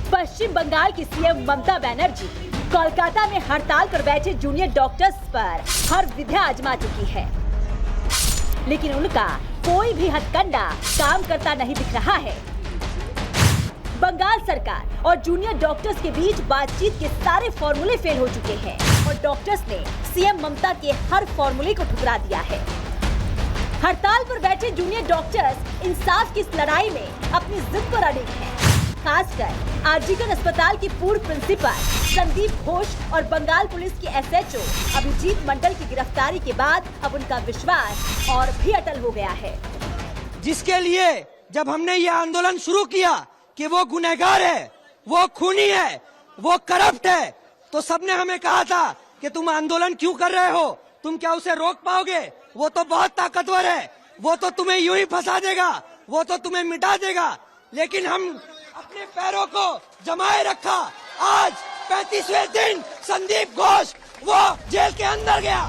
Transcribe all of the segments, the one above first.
पश्चिम बंगाल की सीएम ममता बनर्जी कोलकाता में हड़ताल पर बैठे जूनियर डॉक्टर्स पर हर विद्या आजमा चुकी है, लेकिन उनका कोई भी हथकंडा काम करता नहीं दिख रहा है। बंगाल सरकार और जूनियर डॉक्टर्स के बीच बातचीत के सारे फॉर्मूले फेल हो चुके हैं और डॉक्टर्स ने सीएम ममता के हर फॉर्मूले को ठुकरा दिया है। हड़ताल पर बैठे जूनियर डॉक्टर्स इंसाफ की इस लड़ाई में अपनी जिद पर अड़िग हैं। खासकर आरजीकर अस्पताल की पूर्व प्रिंसिपल संदीप घोष और बंगाल पुलिस के एसएचओ अभिजीत मंडल की गिरफ्तारी के बाद अब उनका विश्वास और भी अटल हो गया है। जिसके लिए जब हमने ये आंदोलन शुरू किया कि वो गुनहगार है, वो खूनी है, वो करप्ट है, तो सबने हमें कहा था कि तुम आंदोलन क्यों कर रहे हो, तुम क्या उसे रोक पाओगे, वो तो बहुत ताकतवर है, वो तो तुम्हें यूं ही फंसा देगा, वो तो तुम्हें मिटा देगा। लेकिन हम अपने पैरों को जमाए रखा। आज 35वें दिन संदीप घोष वो जेल के अंदर गया।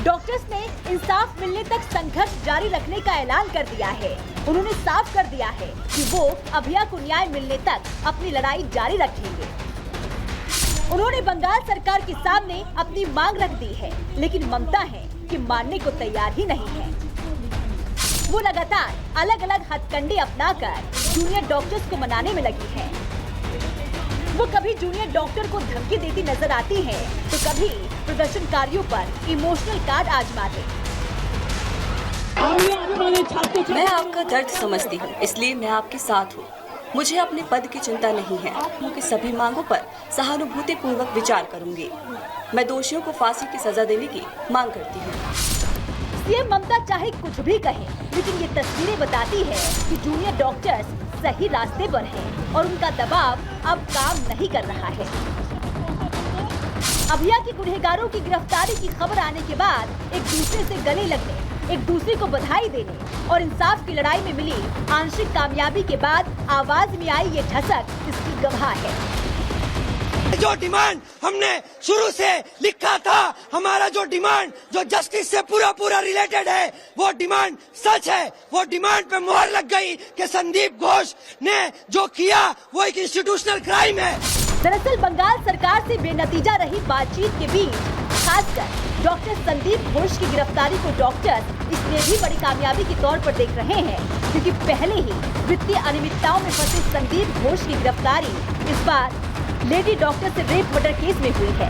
डॉक्टर्स ने इंसाफ मिलने तक संघर्ष जारी रखने का ऐलान कर दिया है। उन्होंने साफ कर दिया है कि वो अभया को न्याय मिलने तक अपनी लड़ाई जारी रखेंगे। उन्होंने बंगाल सरकार के सामने अपनी मांग रख दी है, लेकिन ममता है कि मानने को तैयार ही नहीं है। वो लगातार अलग अलग हथकंडे अपनाकर जूनियर डॉक्टर्स को मनाने में लगी है। वो कभी जूनियर डॉक्टर को धमकी देती नजर आती है, तो कभी प्रदर्शनकारियों पर इमोशनल कार्ड आजमाते। मैं आपका दर्द समझती हूँ, इसलिए मैं आपके साथ हूँ। मुझे अपने पद की चिंता नहीं है, क्योंकि सभी मांगों पर सहानुभूति पूर्वक विचार करूंगी। मैं दोषियों को फांसी की सजा देने की मांग करती हूँ। सीएम ममता चाहे कुछ भी कहे, लेकिन ये तस्वीरें बताती है कि जूनियर डॉक्टर्स सही रास्ते पर हैं और उनका दबाव अब काम नहीं कर रहा है। अभया के गुनहगारों की गिरफ्तारी की खबर आने के बाद एक दूसरे से गले लगने, एक दूसरे को बधाई देने और इंसाफ की लड़ाई में मिली आंशिक कामयाबी के बाद आवाज में आई ये ठसक इसकी गवाह है। जो डिमांड हमने शुरू से लिखा था, हमारा जो डिमांड जो जस्टिस से पूरा रिलेटेड है, वो डिमांड सच है। वो डिमांड पे मोहर लग गई कि संदीप घोष ने जो किया वो एक इंस्टीट्यूशनल क्राइम है। दरअसल बंगाल सरकार से बेनतीजा रही बातचीत के बीच खासकर डॉक्टर संदीप घोष की गिरफ्तारी को डॉक्टर इसलिए भी बड़ी कामयाबी के तौर पर देख रहे हैं, क्योंकि पहले ही वित्तीय अनियमितताओं में फंसे संदीप घोष की गिरफ्तारी इस बार लेडी डॉक्टर से रेप मर्डर केस में हुई है।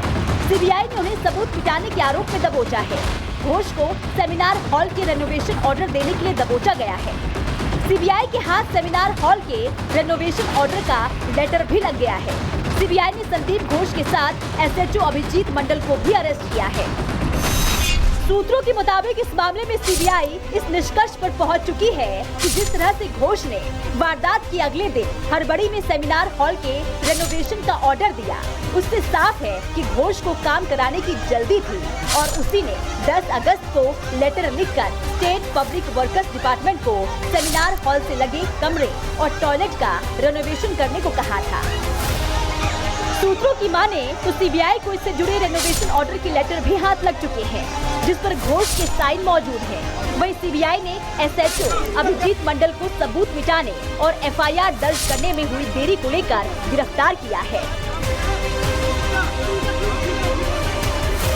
सीबीआई ने उन्हें सबूत मिटाने के आरोप में दबोचा है। घोष को सेमिनार हॉल के रेनोवेशन ऑर्डर देने के लिए दबोचा गया है। सीबीआई के हाथ सेमिनार हॉल के रेनोवेशन ऑर्डर का लेटर भी लग गया है। सीबीआई ने संदीप घोष के साथ एसएचओ अभिजीत मंडल को भी अरेस्ट किया है। सूत्रों के मुताबिक इस मामले में सीबीआई इस निष्कर्ष पर पहुंच चुकी है कि जिस तरह से घोष ने वारदात के अगले दिन हड़बड़ी में सेमिनार हॉल के रेनोवेशन का ऑर्डर दिया, उससे साफ है कि घोष को काम कराने की जल्दी थी और उसी ने 10 अगस्त को लेटर लिखकर स्टेट पब्लिक वर्कर्स डिपार्टमेंट को सेमिनार हॉल से लगे कमरे और टॉयलेट का रेनोवेशन करने को कहा था। सूत्रों की माने तो सीबीआई को इससे जुड़े रेनोवेशन ऑर्डर के लेटर भी हाथ लग चुके हैं, जिस पर घोष के साइन मौजूद है। वहीं सीबीआई ने एसएचओ अभिजीत मंडल को सबूत मिटाने और एफआईआर दर्ज करने में हुई देरी को लेकर गिरफ्तार किया है।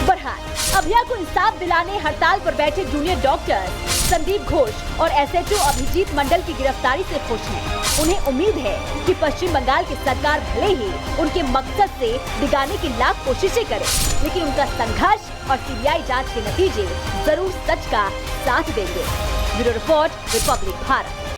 बहरहाल अभया को इंसाफ दिलाने हड़ताल पर बैठे जूनियर डॉक्टर संदीप घोष और एसएचओ अभिजीत मंडल की गिरफ्तारी से खुश हैं। उन्हें उम्मीद है कि पश्चिम बंगाल की सरकार भले ही उनके मकसद से डिगाने की लाख कोशिशें करे, लेकिन उनका संघर्ष और सीबीआई जांच के नतीजे जरूर सच का साथ देंगे। Bureau report, Republic Bharat.